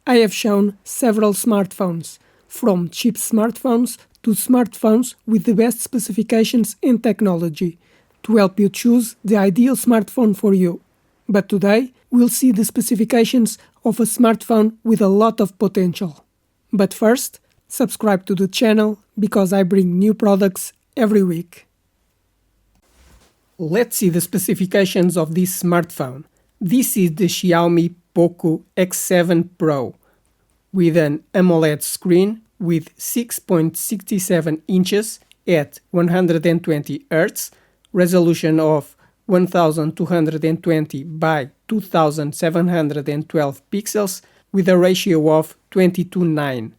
I have shown several smartphones, from cheap smartphones to smartphones with the best specifications and technology, to help you choose the ideal smartphone for you. But today, we'll see the specifications of a smartphone with a lot of potential. But first, subscribe to the channel because I bring new products every week. Let's see the specifications of this smartphone. This is the Xiaomi Poco X7 Pro with an AMOLED screen with 6.67 inches at 120 Hz, resolution of 1220 by 2712 pixels with a ratio of 20:9.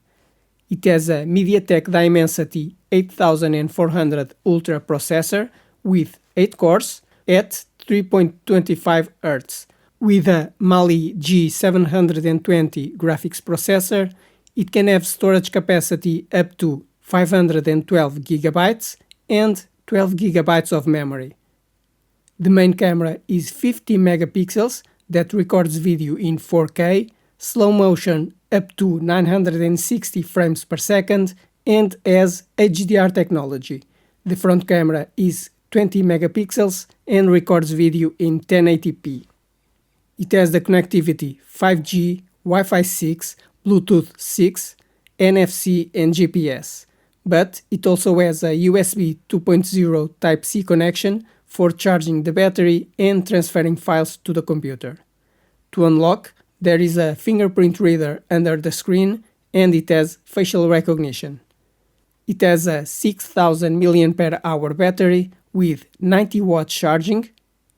It has a MediaTek Dimensity 8400 Ultra processor with 8 cores at 3.25 Hz. With a Mali G720 graphics processor, it can have storage capacity up to 512 GB and 12 GB of memory. The main camera is 50 megapixels that records video in 4K, slow motion up to 960 frames per second, and has HDR technology. The front camera is 20 megapixels and records video in 1080p. It has the connectivity 5G, Wi-Fi 6, Bluetooth 6, NFC and GPS, but it also has a USB 2.0 Type-C connection for charging the battery and transferring files to the computer. To unlock, there is a fingerprint reader under the screen and it has facial recognition. It has a 6000 mAh battery with 90 watts charging,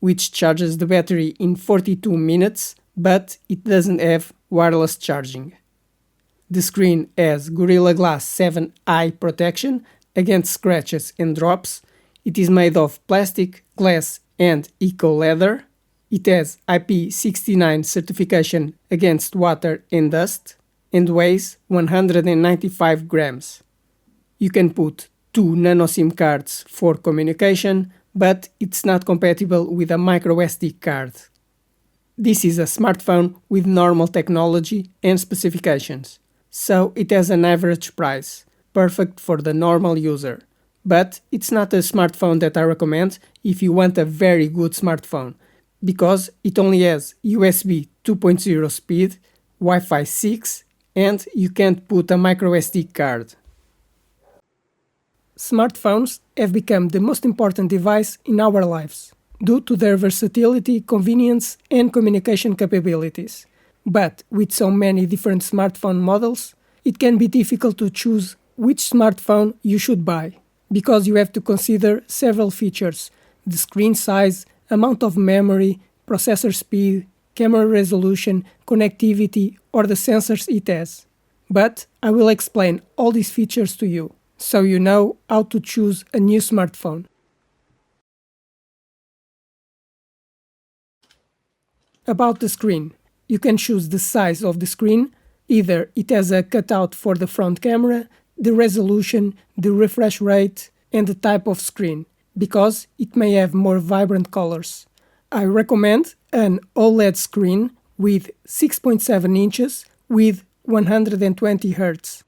which charges the battery in 42 minutes, but it doesn't have wireless charging. The screen has Gorilla Glass 7 eye protection against scratches and drops. It is made of plastic, glass and eco-leather. It has IP69 certification against water and dust and weighs 195 grams. You can put 2 nano SIM cards for communication, but it's not compatible with a microSD card. This is a smartphone with normal technology and specifications, so it has an average price, perfect for the normal user. But it's not a smartphone that I recommend if you want a very good smartphone, because it only has USB 2.0 speed, Wi-Fi 6, and you can't put a microSD card. Smartphones have become the most important device in our lives, due to their versatility, convenience, and communication capabilities. But with so many different smartphone models, it can be difficult to choose which smartphone you should buy, because you have to consider several features: the screen size, amount of memory, processor speed, camera resolution, connectivity, or the sensors it has. But I will explain all these features to you, so you know how to choose a new smartphone. About the screen, you can choose the size of the screen. Either it has a cutout for the front camera, the resolution, the refresh rate, and the type of screen, because it may have more vibrant colors. I recommend an OLED screen with 6.7 inches with 120 Hz.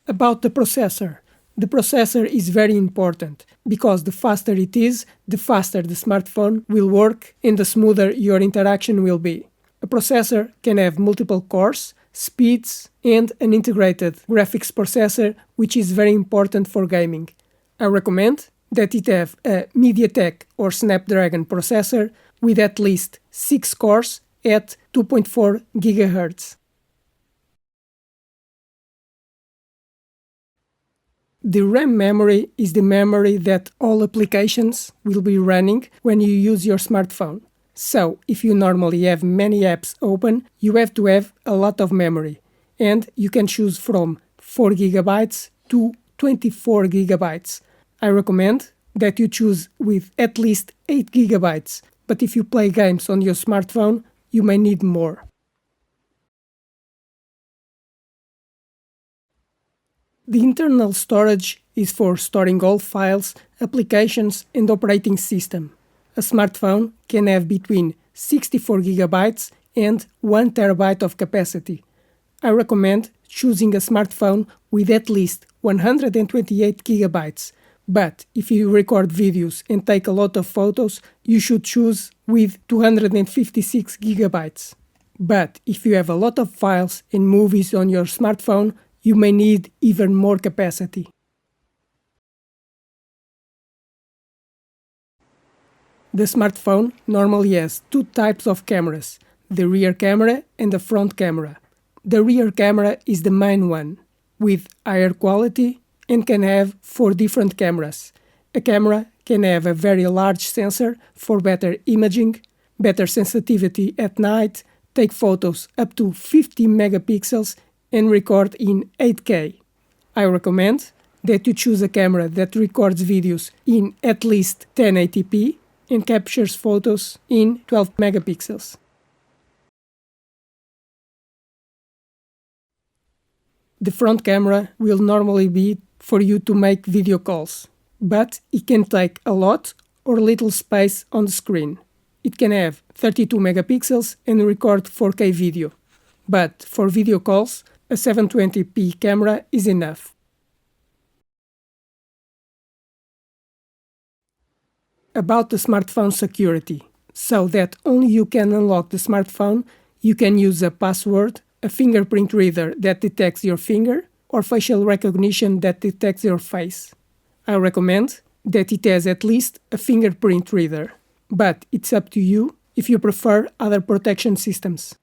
About the processor. The processor is very important, because the faster it is, the faster the smartphone will work and the smoother your interaction will be. A processor can have multiple cores, speeds, and an integrated graphics processor, which is very important for gaming. I recommend that it have a MediaTek or Snapdragon processor with at least 6 cores at 2.4 GHz. The RAM memory is the memory that all applications will be running when you use your smartphone. So, if you normally have many apps open, you have to have a lot of memory, and you can choose from 4 GB to 24 GB. I recommend that you choose with at least 8 GB, but if you play games on your smartphone, you may need more. The internal storage is for storing all files, applications and operating system. A smartphone can have between 64 GB and 1 TB of capacity. I recommend choosing a smartphone with at least 128 GB, but if you record videos and take a lot of photos, you should choose with 256 GB. But if you have a lot of files and movies on your smartphone, you may need even more capacity. The smartphone normally has two types of cameras, the rear camera and the front camera. The rear camera is the main one, with higher quality and can have 4 different cameras. A camera can have a very large sensor for better imaging, better sensitivity at night, take photos up to 50 megapixels and record in 8K. I recommend that you choose a camera that records videos in at least 1080p and captures photos in 12 megapixels. The front camera will normally be for you to make video calls, but it can take a lot or little space on the screen. It can have 32 megapixels and record 4K video, but for video calls, a 720p camera is enough. About the smartphone security, so that only you can unlock the smartphone, you can use a password, a fingerprint reader that detects your finger, or facial recognition that detects your face. I recommend that it has at least a fingerprint reader, but it's up to you if you prefer other protection systems.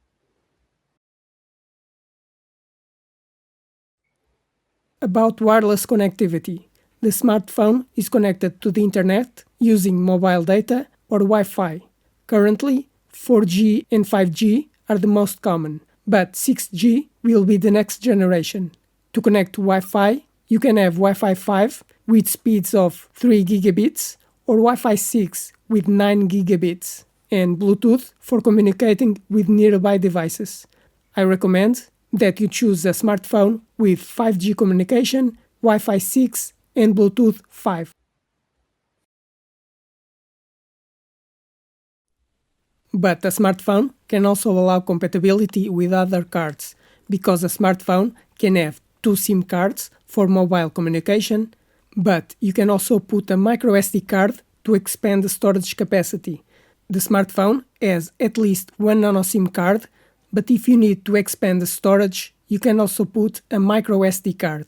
About wireless connectivity, the smartphone is connected to the internet using mobile data or Wi-Fi. Currently, 4G and 5G are the most common, but 6G will be the next generation. To connect to Wi-Fi, you can have Wi-Fi 5 with speeds of 3 gigabits or Wi-Fi 6 with 9 gigabits, and Bluetooth for communicating with nearby devices. I recommend that you choose a smartphone with 5G communication, Wi-Fi 6 and Bluetooth 5. But a smartphone can also allow compatibility with other cards, because a smartphone can have 2 SIM cards for mobile communication, but you can also put a microSD card to expand the storage capacity. The smartphone has at least 1 nano SIM card, but if you need to expand the storage, you can also put a microSD card.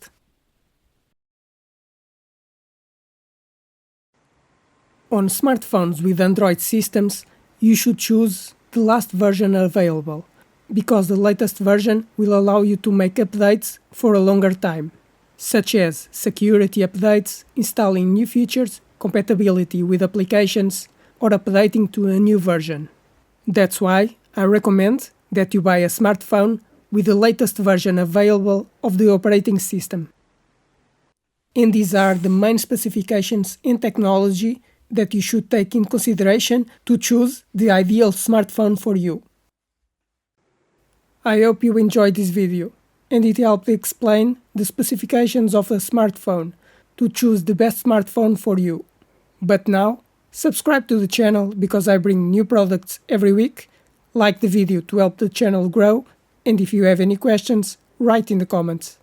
On smartphones with Android systems, you should choose the last version available, because the latest version will allow you to make updates for a longer time, such as security updates, installing new features, compatibility with applications, or updating to a new version. That's why I recommend that you buy a smartphone with the latest version available of the operating system. And these are the main specifications and technology that you should take in consideration to choose the ideal smartphone for you. I hope you enjoyed this video and it helped explain the specifications of a smartphone to choose the best smartphone for you. But now, subscribe to the channel because I bring new products every week, like the video to help the channel grow, and if you have any questions, write in the comments.